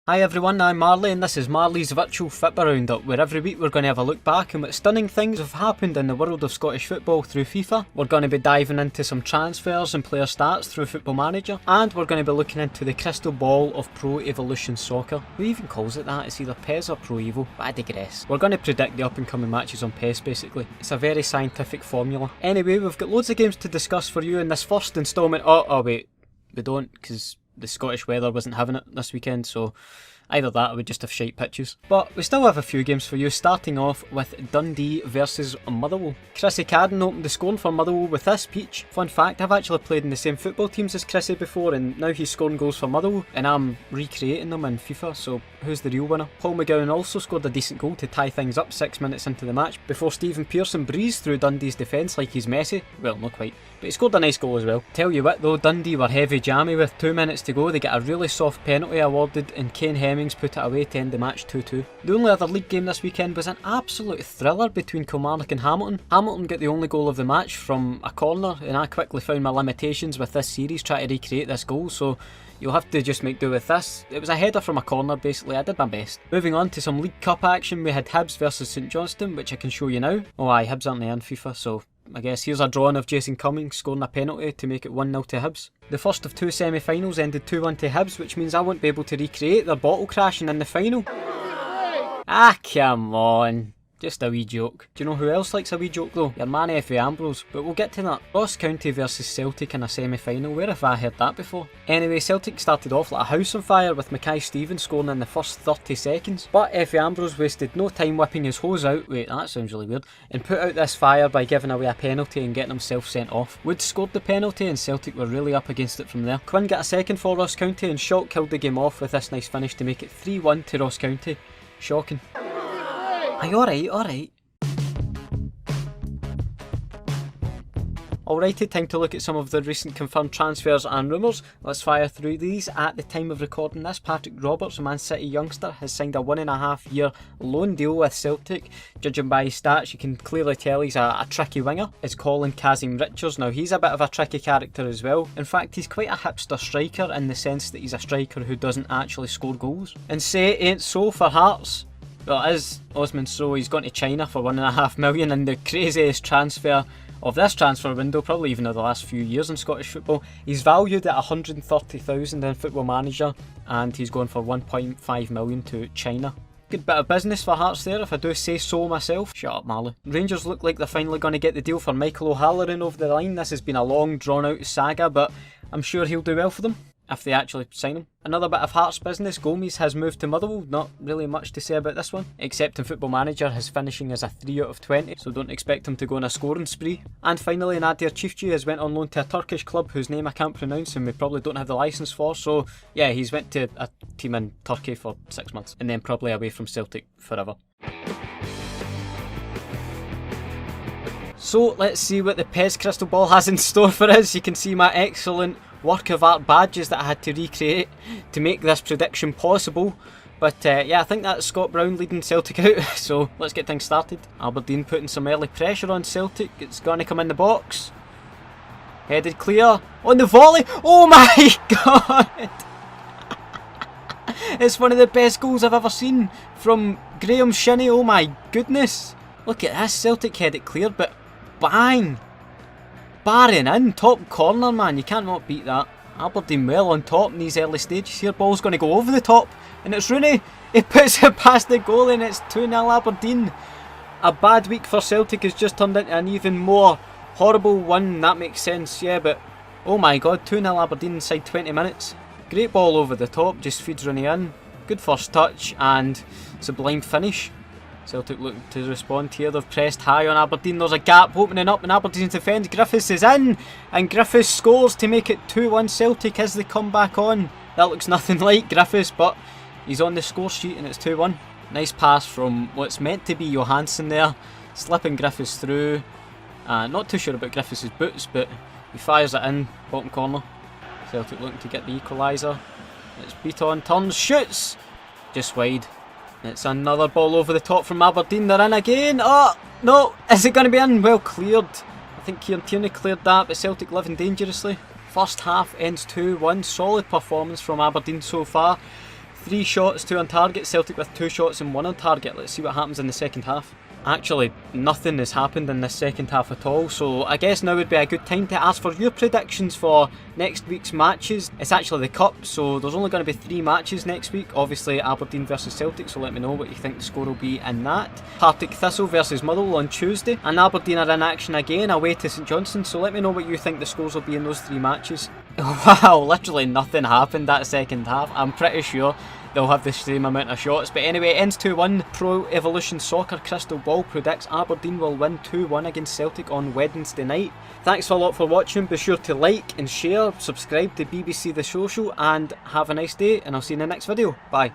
Hi everyone, I'm Marley and this is Marley's virtual Fitba roundup, where every week we're going to have a look back on what stunning things have happened in the world of Scottish football through FIFA. We're going to be diving into some transfers and player stats through Football Manager, and we're going to be looking into the crystal ball of Pro Evolution Soccer. Who even calls it that? It's either PES or Pro Evo, but I digress. We're going to predict the up and coming matches on PES basically. It's a very scientific formula. Anyway, we've got loads of games to discuss for you in this first instalment. Oh wait, we don't, because the Scottish weather wasn't having it this weekend, so either that or we just have shite pitches. But we still have a few games for you, starting off with Dundee versus Motherwell. Chrissy Cadden opened the scoring for Motherwell with this peach. Fun fact, I've actually played in the same football teams as Chrissy before, and now he's scoring goals for Motherwell and I'm recreating them in FIFA, so who's the real winner? Paul McGowan also scored a decent goal to tie things up 6 minutes into the match before Stephen Pearson breezed through Dundee's defence like he's Messi. Well, not quite, but he scored a nice goal as well. Tell you what though, Dundee were heavy jammy with 2 minutes to go. They get a really soft penalty awarded and Kane Hemmings put it away to end the match 2-2. The only other league game this weekend was an absolute thriller between Kilmarnock and Hamilton. Hamilton got the only goal of the match from a corner, and I quickly found my limitations with this series trying to recreate this goal, so you'll have to just make do with this. It was a header from a corner basically, I did my best. Moving on to some League Cup action, we had Hibs versus St Johnstone, which I can show you now. Oh aye, Hibs aren't in FIFA, so I guess here's a drawing of Jason Cummings scoring a penalty to make it 1-0 to Hibs. The first of two semi-finals ended 2-1 to Hibs, which means I won't be able to recreate their bottle crashing in the final. Ah, come on. Just a wee joke. Do you know who else likes a wee joke though? Your man F.A. Ambrose, but we'll get to that. Ross County versus Celtic in a semi-final, where have I heard that before? Anyway, Celtic started off like a house on fire with Mackay Stevens scoring in the first 30 seconds, but F.A. Ambrose wasted no time whipping his hose out, wait that sounds really weird, and put out this fire by giving away a penalty and getting himself sent off. Woods scored the penalty and Celtic were really up against it from there. Quinn got a second for Ross County and Schott killed the game off with this nice finish to make it 3-1 to Ross County. Shocking. Aye, alright. Alrighty, time to look at some of the recent confirmed transfers and rumours. Let's fire through these. At the time of recording this, Patrick Roberts, a Man City youngster, has signed a 1.5 year loan deal with Celtic. Judging by his stats, you can clearly tell he's a tricky winger. Is Colin Kazim Richards. Now he's a bit of a tricky character as well. In fact, he's quite a hipster striker in the sense that he's a striker who doesn't actually score goals. And say it ain't so for Hearts. Well, it is Osman So. He's gone to China for $1.5 million, and the craziest transfer of this transfer window, probably even of the last few years in Scottish football. He's valued at 130,000 in Football Manager, and he's gone for 1.5 million to China. Good bit of business for Hearts there, if I do say so myself. Shut up, Marley. Rangers look like they're finally going to get the deal for Michael O'Halloran over the line. This has been a long, drawn-out saga, but I'm sure he'll do well for them if they actually sign him. Another bit of Hearts business, Gomes has moved to Motherwell. Not really much to say about this one, except in Football Manager his finishing is a 3 out of 20, so don't expect him to go on a scoring spree. And finally, Nadir Çiftçi has went on loan to a Turkish club whose name I can't pronounce and we probably don't have the licence for, so yeah, he's went to a team in Turkey for 6 months and then probably away from Celtic forever. So let's see what the PES crystal ball has in store for us. You can see my excellent work of art badges that I had to recreate to make this prediction possible. But yeah, I think that's Scott Brown leading Celtic out, so let's get things started. Aberdeen putting some early pressure on Celtic. It's going to come in the box. Headed clear. On the volley. Oh my god! It's one of the best goals I've ever seen from Graham Shinney. Oh my goodness. Look at this. Celtic head it clear, but bang! Barring in, top corner, man, you can't not beat that. Aberdeen well on top in these early stages here. Ball's going to go over the top, and it's Rooney. He puts it past the goal, and it's 2-0 Aberdeen. A bad week for Celtic has just turned into an even more horrible one. That makes sense, yeah, but oh my god, 2-0 Aberdeen inside 20 minutes. Great ball over the top, just feeds Rooney in. Good first touch, and sublime finish. Celtic looking to respond here. They've pressed high on Aberdeen. There's a gap opening up and Aberdeen's defence. Griffiths is in and Griffiths scores to make it 2-1 Celtic as they come back on. That looks nothing like Griffiths, but he's on the score sheet and it's 2-1. Nice pass from what's meant to be Johansson there, slipping Griffiths through. Not too sure about Griffiths' boots, but he fires it in, bottom corner. Celtic looking to get the equaliser. It's beat on, turns, shoots! Just wide. It's another ball over the top from Aberdeen. They're in again. Oh, no. Is it going to be in? Well cleared. I think Kieran Tierney cleared that, but Celtic living dangerously. First half ends 2-1. Solid performance from Aberdeen so far. 3 shots, 2 on target, Celtic with 2 shots and 1 on target. Let's see what happens in the second half. Actually, nothing has happened in this second half at all, so I guess now would be a good time to ask for your predictions for next week's matches. It's actually the Cup, so there's only going to be 3 matches next week. Obviously Aberdeen versus Celtic, so let me know what you think the score will be in that. Partick Thistle versus Motherwell on Tuesday, and Aberdeen are in action again away to St Johnstone, so let me know what you think the scores will be in those 3 matches. Wow, literally nothing happened that second half. I'm pretty sure they'll have the same amount of shots. But anyway, it ends 2-1. Pro Evolution Soccer Crystal Ball predicts Aberdeen will win 2-1 against Celtic on Wednesday night. Thanks a lot for watching. Be sure to like and share, subscribe to BBC The Social, and have a nice day, and I'll see you in the next video. Bye.